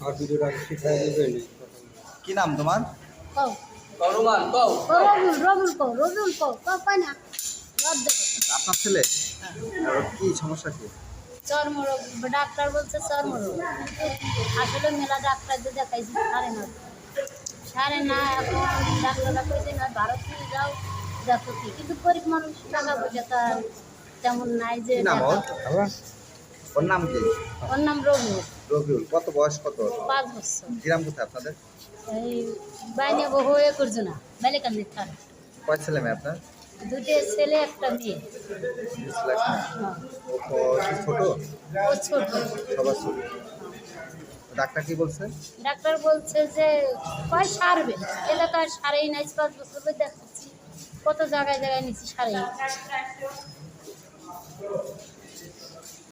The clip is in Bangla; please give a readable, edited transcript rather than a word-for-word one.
আর ভিডিওটা শিখাই দেবেন। কি নাম তোমার? আপনার ছেলে? ওর কি সমস্যা কি? চর্মরোগ ডাক্তার বলছে চর্মরোগ, আসলে মেলা ডাক্তারদের দেখাইছি সারে না এখন ডাক্তাররা কইছে না ভারত নিয়ে যাও দেখো কি, কিন্তু গরিব মানুষ টাকা পয়সা তার তেমন নাই যে কি নাম ওর? ওর নাম কি? ওর নাম রঘু। রবিউল। কত বয়স কত? 5 বছর। গ্রাম কোথায় আপনাদের? এই বাইনে বহু হয়ে করছো না বালিকান্দির থানা। কয় ছেলে মেয়ে আপনার? 2টে ছেলে একটা মেয়ে। ও কি ছোট? ও ছোট। সবার ছোট। ডাক্তার কি বলছে? ডাক্তার বলছে যে কয় সারবে, এলাকায় সারেই নাই, 5 বছর দেখাচ্ছি, কত জায়গায় জায়গায় নিচ্ছি সারেই।